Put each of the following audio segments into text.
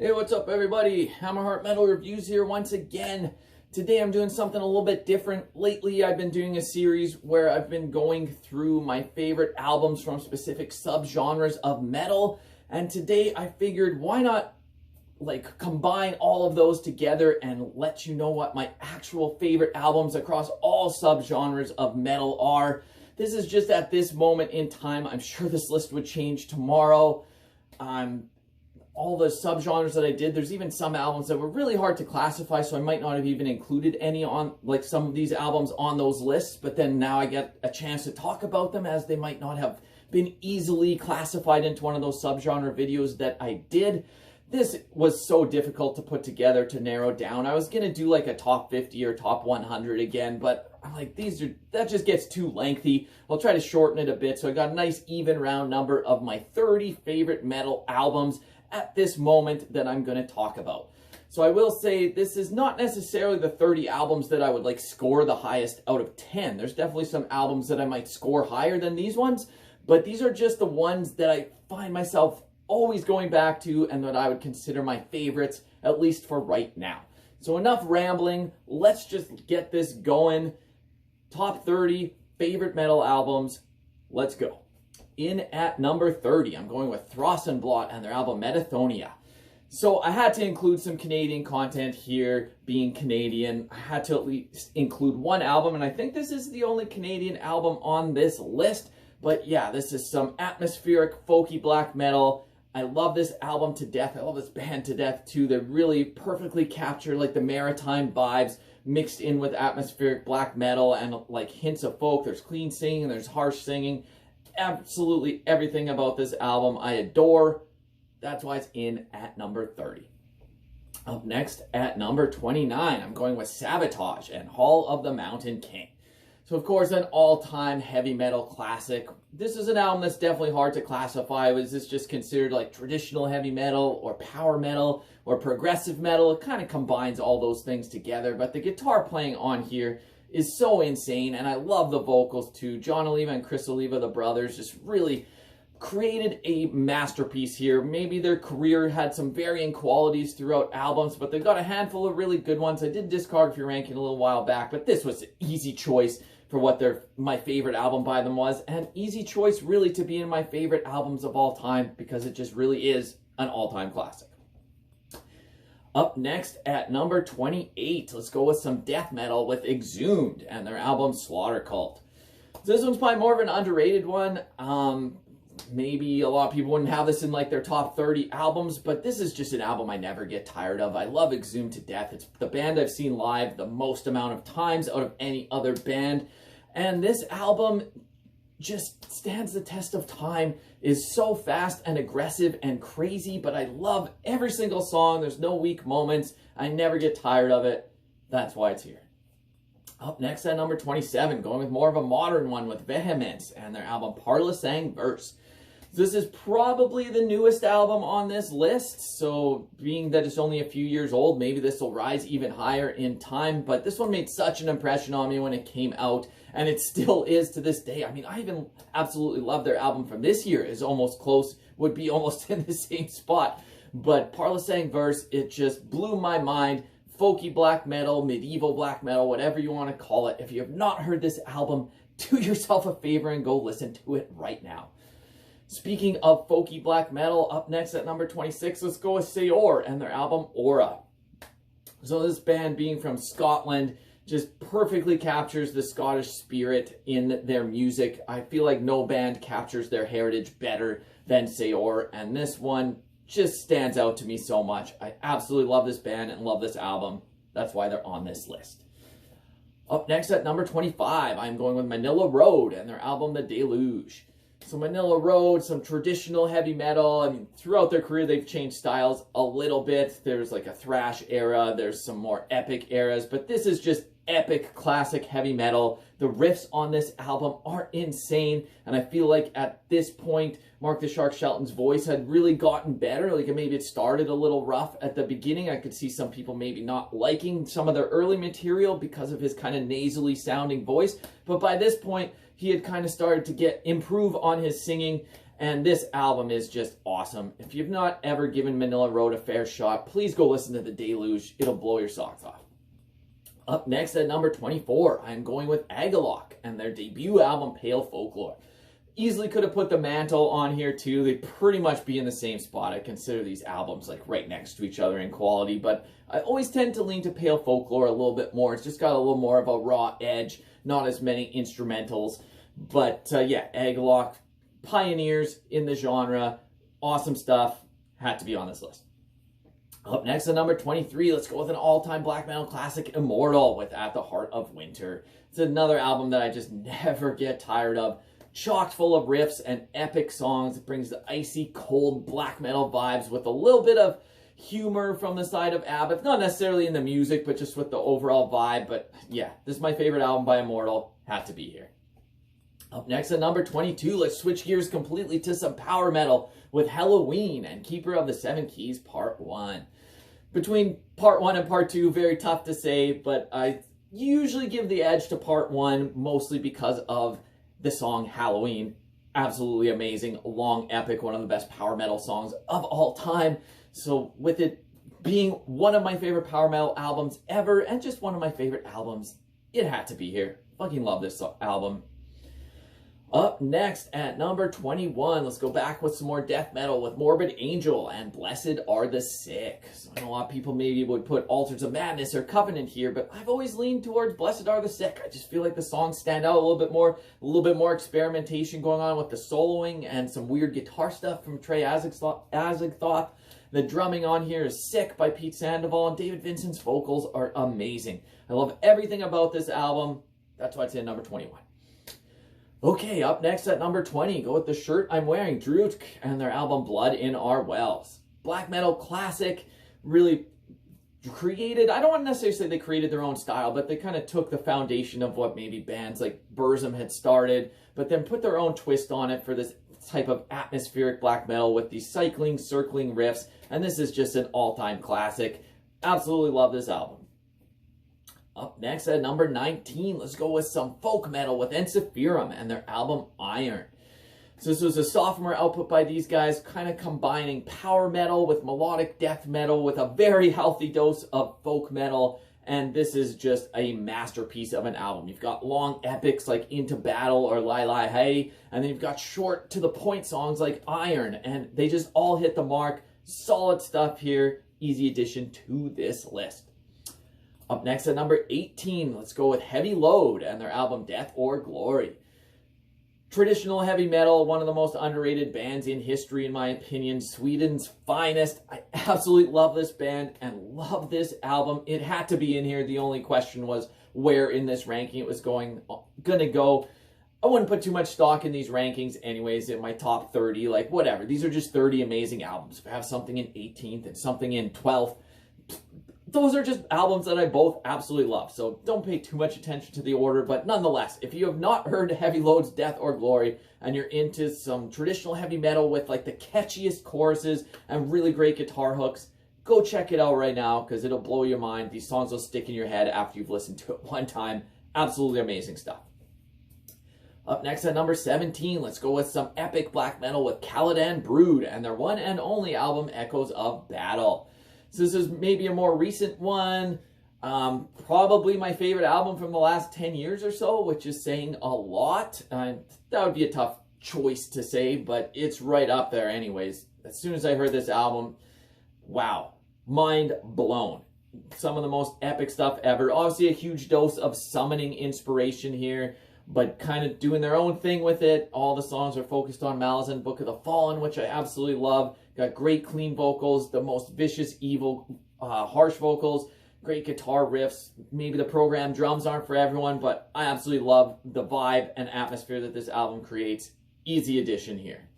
Hey, what's up everybody? Hammerheart Metal Reviews here once again. Today I'm doing something a little bit different. Lately I've been doing a series where I've been going through my favorite albums from specific subgenres of metal. And today I figured why not combine all of those together and let you know what my actual favorite albums across all subgenres of metal are. This is just at this moment in time. I'm sure this list would change tomorrow. All the subgenres that I did, there's even some albums that were really hard to classify, so I might not have even included any on, some of these albums on those lists, but then now I get a chance to talk about them as they might not have been easily classified into one of those subgenre videos that I did. This was so difficult to put together, to narrow down. I was going to do a top 50 or top 100 again, but I'm like, that just gets too lengthy. I'll try to shorten it a bit, so I got a nice even round number of my 30 favorite metal albums at this moment that I'm going to talk about. So I will say this is not necessarily the 30 albums that I would score the highest out of 10. There's definitely some albums that I might score higher than these ones, but these are just the ones that I find myself always going back to and that I would consider my favorites, at least for right now. So enough rambling, let's just get this going. Top 30 favorite metal albums, let's go. In at number 30, I'm going with Throssenblot and their album Metathonia. So I had to include some Canadian content here. Being Canadian, I had to at least include one album, and I think this is the only Canadian album on this list. But yeah, this is some atmospheric, folky black metal. I love this album to death. I love this band to death too. They really perfectly capture the maritime vibes mixed in with atmospheric black metal and hints of folk. There's clean singing, there's harsh singing. Absolutely everything about this album I adore. That's why it's in at number 30. Up next at number 29, I'm going with Sabotage and Hall of the Mountain King. So of course, an all-time heavy metal classic. This is an album that's definitely hard to classify. Was this just considered traditional heavy metal or power metal or progressive metal? It kind of combines all those things together, but the guitar playing on here is so insane, and I love the vocals too. John Oliva and Chris Oliva, the brothers, just really created a masterpiece here. Maybe their career had some varying qualities throughout albums, but they've got a handful of really good ones. I did discography ranking a little while back, but this was an easy choice for what my favorite album by them was, and easy choice really to be in my favorite albums of all time because it just really is an all-time classic. Up next at number 28, let's go with some death metal with Exhumed and their album Slaughtercult. So this one's probably more of an underrated one. Maybe a lot of people wouldn't have this in their top 30 albums, but this is just an album I never get tired of. I love Exhumed to death. It's the band I've seen live the most amount of times out of any other band. And this album just stands the test of time, is so fast and aggressive and crazy, but I love every single song. There's no weak moments. I never get tired of it. That's why it's here. Up next at number 27, going with more of a modern one with Vehemence and their album Parlasang Verse. This is probably the newest album on this list, so being that it's only a few years old, maybe this will rise even higher in time, but this one made such an impression on me when it came out, and it still is to this day. I mean, I even absolutely love their album from this year. Is almost close, would be almost in the same spot, but Parlasang Verse, it just blew my mind. Folky black metal, medieval black metal, whatever you want to call it. If you have not heard this album, do yourself a favor and go listen to it right now. Speaking of folky black metal, up next at number 26, let's go with Seor and their album Aura. So this band, being from Scotland, just perfectly captures the Scottish spirit in their music. I feel like no band captures their heritage better than Seor, and this one just stands out to me so much. I absolutely love this band and love this album. That's why they're on this list. Up next at number 25, I'm going with Manila Road and their album The Deluge. So Manila Road, some traditional heavy metal. I mean, throughout their career, they've changed styles a little bit. There's a thrash era. There's some more epic eras. But this is just epic, classic heavy metal. The riffs on this album are insane. And I feel like at this point, Mark the Shark Shelton's voice had really gotten better. Maybe it started a little rough at the beginning. I could see some people maybe not liking some of their early material because of his kind of nasally sounding voice. But by this point, he had kind of started to improve on his singing, And this album is just awesome. If you've not ever given Manila Road a fair shot, please go listen to The Deluge. It'll blow your socks off. Up next at number 24, I'm going with Agalloch and their debut album, Pale Folklore. Easily could have put The Mantle on here too. They'd pretty much be in the same spot. I consider these albums like right next to each other in quality, but I always tend to lean to Pale Folklore a little bit more. It's just got a little more of a raw edge, not as many instrumentals. But yeah, Agalloch, pioneers in the genre, awesome stuff, had to be on this list. Up next at number 23, let's go with an all-time black metal classic, Immortal, with At the Heart of Winter. It's another album that I just never get tired of. Chock full of riffs and epic songs. It brings the icy, cold black metal vibes with a little bit of humor from the side of Abbott. Not necessarily in the music, but just with the overall vibe. But yeah, this is my favorite album by Immortal. Had to be here. Up next at number 22, let's switch gears completely to some power metal with Halloween and Keeper of the Seven Keys Part 1. Between Part 1 and Part 2, very tough to say, but I usually give the edge to Part 1 mostly because of the song Halloween. Absolutely amazing, long epic, one of the best power metal songs of all time. So with it being one of my favorite power metal albums ever and just one of my favorite albums, it had to be here. Fucking love this album. Up next at number 21, let's go back with some more death metal with Morbid Angel and Blessed Are the Sick. So I know a lot of people maybe would put Altars of Madness or Covenant here, but I've always leaned towards Blessed Are the Sick. I just feel like the songs stand out a little bit more experimentation going on with the soloing and some weird guitar stuff from Trey Azagthoth. The drumming on here is sick by Pete Sandoval, and David Vincent's vocals are amazing. I love everything about this album. That's why it's in number 21. Okay, up next at number 20, go with the shirt I'm wearing, Drudkh, and their album Blood in Our Wells. Black metal classic, really created, I don't want to necessarily say they created their own style, but they kind of took the foundation of what maybe bands like Burzum had started, but then put their own twist on it for this type of atmospheric black metal with these cycling, circling riffs, and this is just an all-time classic. Absolutely love this album. Up next at number 19, let's go with some folk metal with Ensiferum and their album Iron. So this was a sophomore output by these guys, kind of combining power metal with melodic death metal with a very healthy dose of folk metal, and this is just a masterpiece of an album. You've got long epics like Into Battle or Lai Lai Hey, and then you've got short to the point songs like Iron, and they just all hit the mark. Solid stuff here, easy addition to this list. Up next at number 18, let's go with Heavy Load and their album Death or Glory. Traditional heavy metal, one of the most underrated bands in history, in my opinion. Sweden's finest. I absolutely love this band and love this album. It had to be in here. The only question was where in this ranking it was gonna go. I wouldn't put too much stock in these rankings anyways, in my top 30, like whatever. These are just 30 amazing albums. If I have something in 18th and something in 12th, those are just albums that I both absolutely love. So don't pay too much attention to the order, but nonetheless, if you have not heard Heavy Load's Death or Glory and you're into some traditional heavy metal with like the catchiest choruses and really great guitar hooks, go check it out right now because it'll blow your mind. These songs will stick in your head after you've listened to it one time. Absolutely amazing stuff. Up next at number 17, let's go with some epic black metal with Caladan Brood and their one and only album Echoes of Battle. So this is maybe a more recent one, probably my favorite album from the last 10 years or so, which is saying a lot. That would be a tough choice to say, but it's right up there anyways. As soon as I heard this album, wow, mind blown. Some of the most epic stuff ever. Obviously a huge dose of summoning inspiration here, but kind of doing their own thing with it. All the songs are focused on Malazan, Book of the Fallen, which I absolutely love. Got great clean vocals, the most vicious, evil, harsh vocals, great guitar riffs. Maybe the programmed drums aren't for everyone, but I absolutely love the vibe and atmosphere that this album creates. Easy addition here.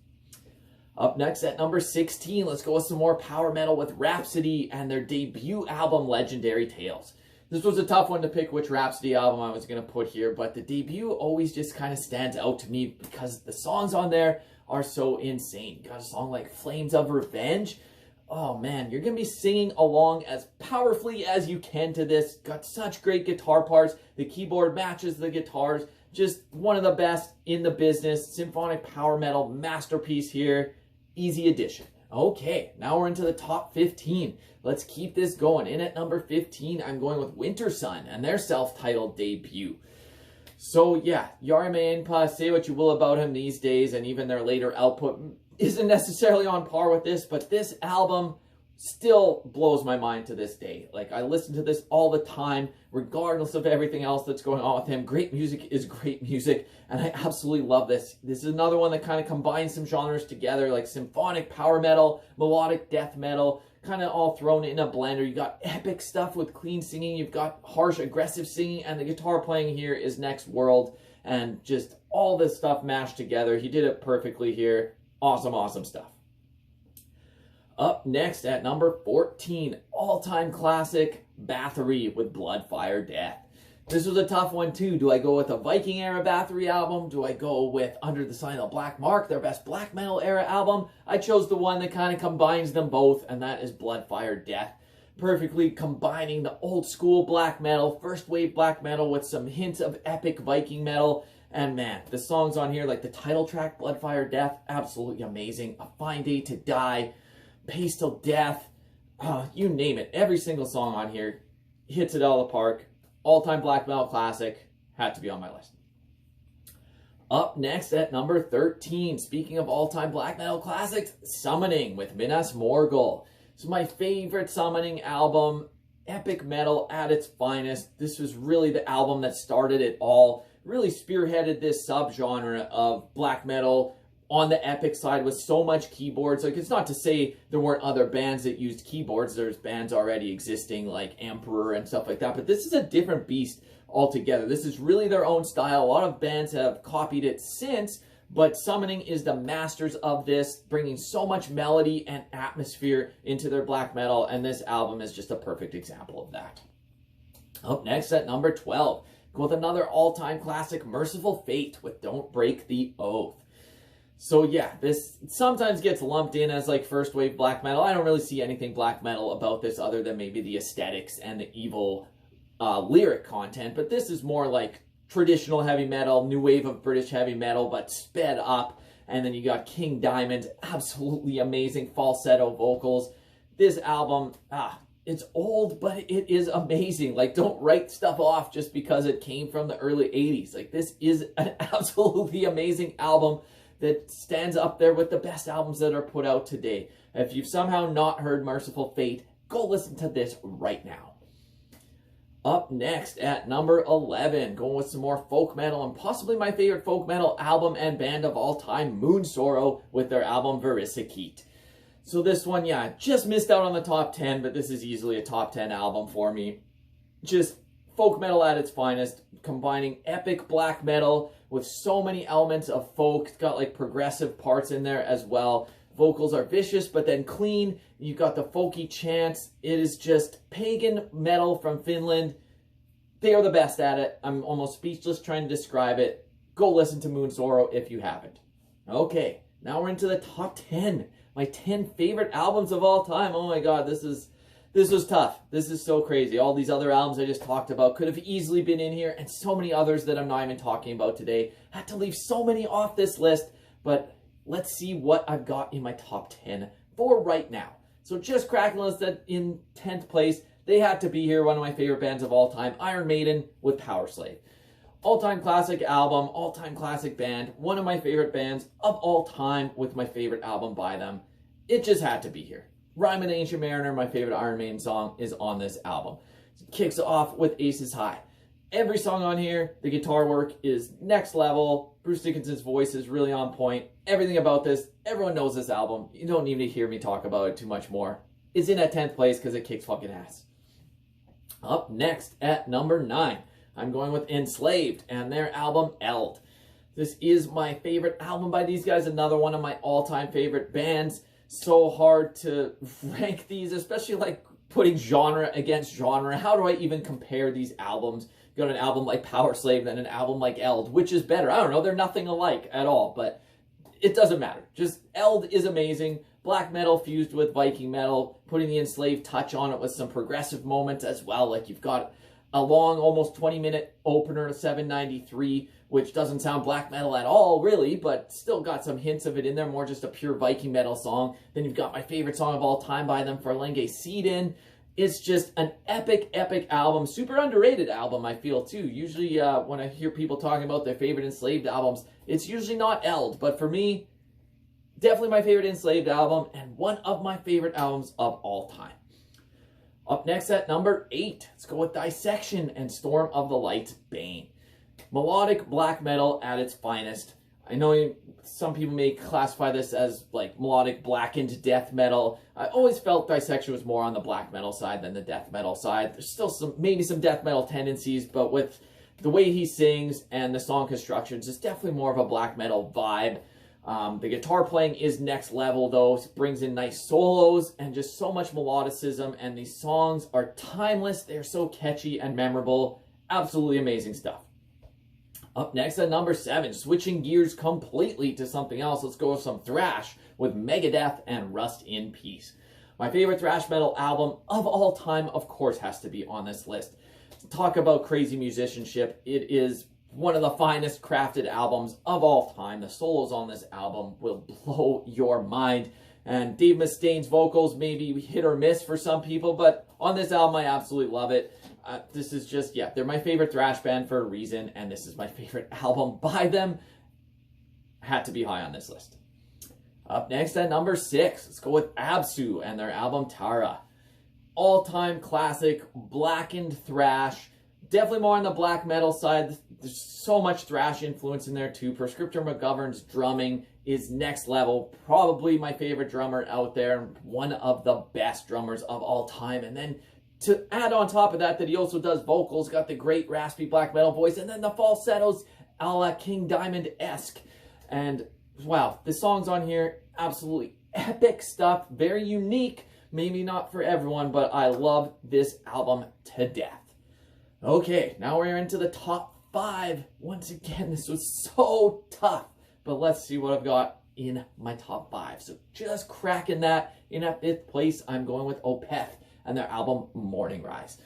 Up next at number 16, let's go with some more power metal with Rhapsody and their debut album, Legendary Tales. This was a tough one to pick which Rhapsody album I was going to put here, but the debut always just kind of stands out to me because the songs on there are so insane. You got a song like Flames of Revenge. Oh man, you're going to be singing along as powerfully as you can to this. Got such great guitar parts. The keyboard matches the guitars. Just one of the best in the business. Symphonic power metal masterpiece here. Easy addition. Okay, now we're into the top 15. Let's keep this going. In at number 15, I'm going with Wintersun and their self-titled debut. So yeah, Jari Mäenpää, say what you will about him these days, and even their later output isn't necessarily on par with this, but this album still blows my mind to this day. Like, I listen to this all the time, regardless of everything else that's going on with him. Great music is great music, and I absolutely love this. This is another one that kind of combines some genres together, like symphonic power metal, melodic death metal, kind of all thrown in a blender. You got epic stuff with clean singing, you've got harsh, aggressive singing, and the guitar playing here is next world, and just all this stuff mashed together. He did it perfectly here. Awesome, awesome stuff. Up next at number 14, all-time classic, Bathory with Blood, Fire, Death. This was a tough one too. Do I go with a Viking era Bathory album? Do I go with Under the Sign of the Black Mark, their best black metal era album? I chose the one that kind of combines them both, and that is Blood, Fire, Death. Perfectly combining the old school black metal, first wave black metal with some hints of epic Viking metal. And man, the songs on here, like the title track, Blood, Fire, Death, absolutely amazing. A Fine Day to Die, Pastel Death, you name it. Every single song on here hits it out of the park. All-time black metal classic. Had to be on my list. Up next at number 13, speaking of all-time black metal classics, Summoning with Minas Morgul. It's my favorite Summoning album. Epic metal at its finest. This was really the album that started it all. Really spearheaded this subgenre of black metal on the epic side with so much keyboards. Like, it's not to say there weren't other bands that used keyboards. There's bands already existing like Emperor and stuff like that, but this is a different beast altogether. This is really their own style. A lot of bands have copied it since, but Summoning is the masters of this, bringing so much melody and atmosphere into their black metal, and this album is just a perfect example of that. Up next at number 12, go with another all-time classic, Merciful Fate with Don't Break the Oath. So yeah, this sometimes gets lumped in as like first wave black metal. I don't really see anything black metal about this other than maybe the aesthetics and the evil lyric content, but this is more like traditional heavy metal, new wave of British heavy metal, but sped up. And then you got King Diamond, absolutely amazing falsetto vocals. This album, it's old, but it is amazing. Like, don't write stuff off just because it came from the early 80s. Like, this is an absolutely amazing album that stands up there with the best albums that are put out today. If you've somehow not heard Merciful Fate, go listen to this right now. Up next at number 11, going with some more folk metal and possibly my favorite folk metal album and band of all time, Moonsorrow, with their album Verisichite. So this one, yeah, just missed out on the top 10, but this is easily a top 10 album for me. Just folk metal at its finest, combining epic black metal with so many elements of folk. It's got like progressive parts in there as well. Vocals are vicious, but then clean. You've got the folky chants. It is just pagan metal from Finland. They are the best at it. I'm almost speechless trying to describe it. Go listen to Moonsorrow if you haven't. Okay, now we're into the top 10. My 10 favorite albums of all time. Oh my god, this was tough. This is so crazy. All these other albums I just talked about could have easily been in here, and so many others that I'm not even talking about today. I had to leave so many off this list, but let's see what I've got in my top 10 for right now. So just cracking the list in 10th place, they had to be here, one of my favorite bands of all time, Iron Maiden with Powerslave. All-time classic album, all-time classic band, one of my favorite bands of all time with my favorite album by them. It just had to be here. Rime of the Ancient Mariner, my favorite Iron Maiden song, is on this album. It kicks off with Aces High. Every song on here, the guitar work is next level. Bruce Dickinson's voice is really on point. Everything about this, everyone knows this album. You don't need to hear me talk about it too much more. It's in at 10th place because it kicks fucking ass. Up next at number 9, I'm going with Enslaved and their album Eld. This is my favorite album by these guys, another one of my all-time favorite bands. So hard to rank these, especially like putting genre against genre. How do I even compare these albums? You got an album like Powerslave and an album like Eld, which is better? I don't know, they're nothing alike at all, but it doesn't matter. Just Eld is amazing. Black metal fused with Viking metal, putting the Enslaved touch on it with some progressive moments as well. Like, you've got a long, almost 20-minute opener to 793, which doesn't sound black metal at all, really, but still got some hints of it in there, more just a pure Viking metal song. Then you've got my favorite song of all time by them, Forlenge Seedin. It's just an epic, epic album. Super underrated album, I feel, too. Usually, when I hear people talking about their favorite Enslaved albums, it's usually not Eld, but for me, definitely my favorite Enslaved album, and one of my favorite albums of all time. Up next at number 8, let's go with Dissection and Storm of the Light's Bane. Melodic black metal at its finest. I know some people may classify this as like melodic blackened death metal. I always felt Dissection was more on the black metal side than the death metal side. There's still maybe some death metal tendencies, but with the way he sings and the song constructions, it's definitely more of a black metal vibe. The guitar playing is next level, though. It brings in nice solos and just so much melodicism, and these songs are timeless. They're so catchy and memorable. Absolutely amazing stuff. Up next at number 7, switching gears completely to something else. Let's go with some thrash with Megadeth and Rust in Peace. My favorite thrash metal album of all time, of course, has to be on this list. Talk about crazy musicianship. It is one of the finest crafted albums of all time. The solos on this album will blow your mind. And Dave Mustaine's vocals may be hit or miss for some people, but on this album, I absolutely love it. This is just, yeah, they're my favorite thrash band for a reason, and this is my favorite album by them. Had to be high on this list. Up next at number 6, let's go with Absu and their album Tara. All-time classic, blackened thrash. Definitely more on the black metal side. There's so much thrash influence in there too. Prescriptor McGovern's drumming is next level. Probably my favorite drummer out there. One of the best drummers of all time. And then to add on top of that he also does vocals. Got the great raspy black metal voice. And then the falsettos a la King Diamond-esque. And wow, the songs on here, absolutely epic stuff. Very unique. Maybe not for everyone, but I love this album to death. Okay, now we're into the top 5. Once again, this was so tough, but let's see what I've got in my top 5. So just cracking that. In at 5th place, I'm going with Opeth and their album Morning Rise.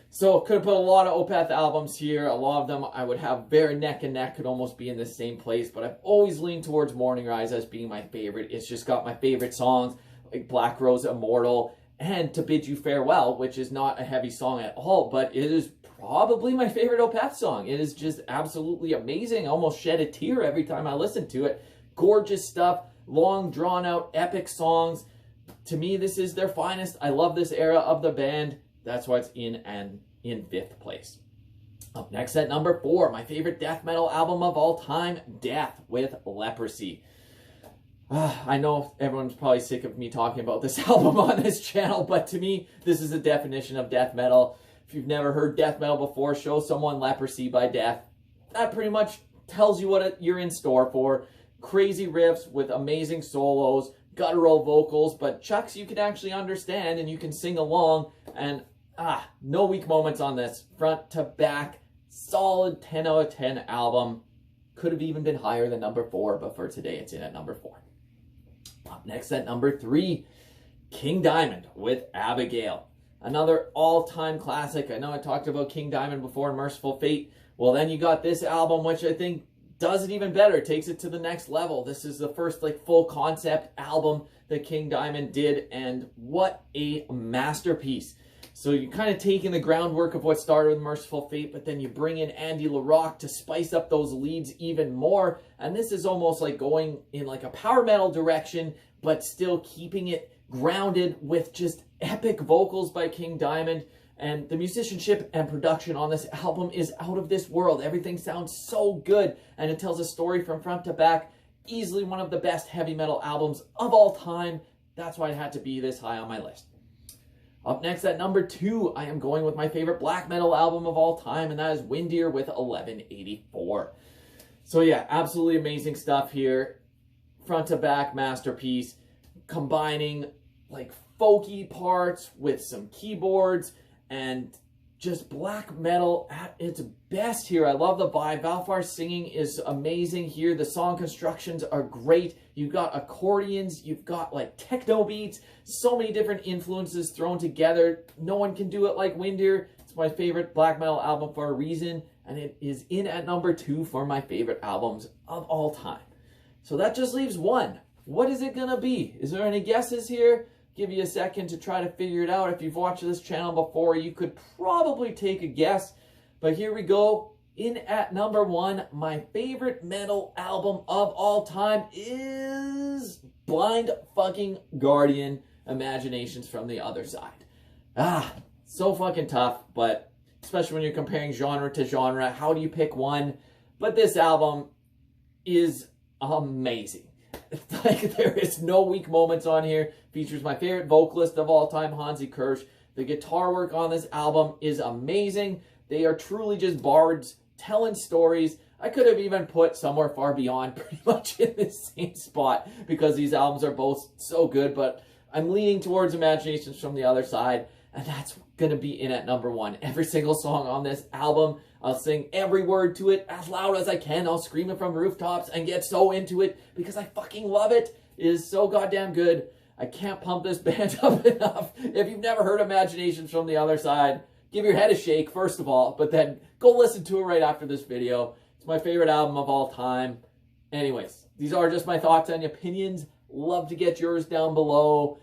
So could have put a lot of Opeth albums here. A lot of them I would have very neck and neck, could almost be in the same place, but I've always leaned towards Morning Rise as being my favorite. It's just got my favorite songs, like Black Rose Immortal and To Bid You Farewell, which is not a heavy song at all, but it is probably my favorite Opeth song. It is just absolutely amazing. I almost shed a tear every time I listen to it. Gorgeous stuff, long, drawn-out, epic songs. To me, this is their finest. I love this era of the band. That's why it's in 5th place. Up next at number 4, my favorite death metal album of all time, Death with Leprosy. I know everyone's probably sick of me talking about this album on this channel, but to me, this is the definition of death metal. If you've never heard death metal before, show someone Leprosy by Death. That pretty much tells you what you're in store for. Crazy riffs with amazing solos, guttural vocals, but chucks you can actually understand and you can sing along. And no weak moments on this. Front to back, solid 10 out of 10 album. Could have even been higher than number 4, but for today it's in at number 4. Up next at number 3, King Diamond with Abigail. Another all-time classic. I know I talked about King Diamond before in Merciful Fate. Well, then you got this album, which I think does it even better. Takes it to the next level. This is the first full concept album that King Diamond did, and what a masterpiece. So you're kind of taking the groundwork of what started with Merciful Fate, but then you bring in Andy LaRocque to spice up those leads even more. And this is almost like going in a power metal direction, but still keeping it grounded with just epic vocals by King Diamond. And the musicianship and production on this album is out of this world. Everything sounds so good, and it tells a story from front to back. Easily one of the best heavy metal albums of all time. That's why it had to be this high on my list. Up next at number 2, I am going with my favorite black metal album of all time, and that is Windir with 1184. So yeah, absolutely amazing stuff here. Front to back masterpiece, combining folky parts with some keyboards and just black metal at its best here. I love the vibe. Valfar's singing is amazing here. The song constructions are great. You've got accordions, you've got techno beats, so many different influences thrown together. No one can do it like Windir. It's It's my favorite black metal album for a reason, and it is in at number 2 for my favorite albums of all time. So that just leaves one. What is it gonna be? Is there any guesses here? Give you a second to try to figure it out. If you've watched this channel before, you could probably take a guess. But here we go. In at number 1, my favorite metal album of all time is Blind Fucking Guardian, Imaginations from the Other Side. So fucking tough, but especially when you're comparing genre to genre, how do you pick one? But this album is amazing. Like, there is no weak moments on here. Features my favorite vocalist of all time, Hansi Kirsch. The guitar work on this album is amazing. They are truly just bards telling stories. I could have even put Somewhere Far Beyond pretty much in this same spot because these albums are both so good, but I'm leaning towards Imaginations from the Other Side, and that's going to be in at number 1. Every single song on this album, I'll sing every word to it as loud as I can. I'll scream it from rooftops and get so into it because I fucking love it. It is so goddamn good. I can't pump this band up enough. If you've never heard Imaginations from the Other Side, give your head a shake, first of all, but then go listen to it right after this video. It's my favorite album of all time. Anyways, these are just my thoughts and opinions. Love to get yours down below.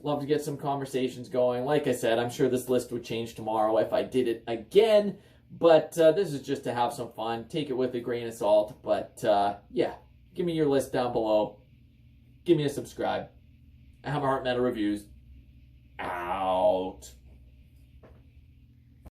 Love to get some conversations going. Like I said, I'm sure this list would change tomorrow if I did it again. But this is just to have some fun. Take it with a grain of salt. But yeah, give me your list down below. Give me a subscribe. Hammerheart Metal Reviews. Out.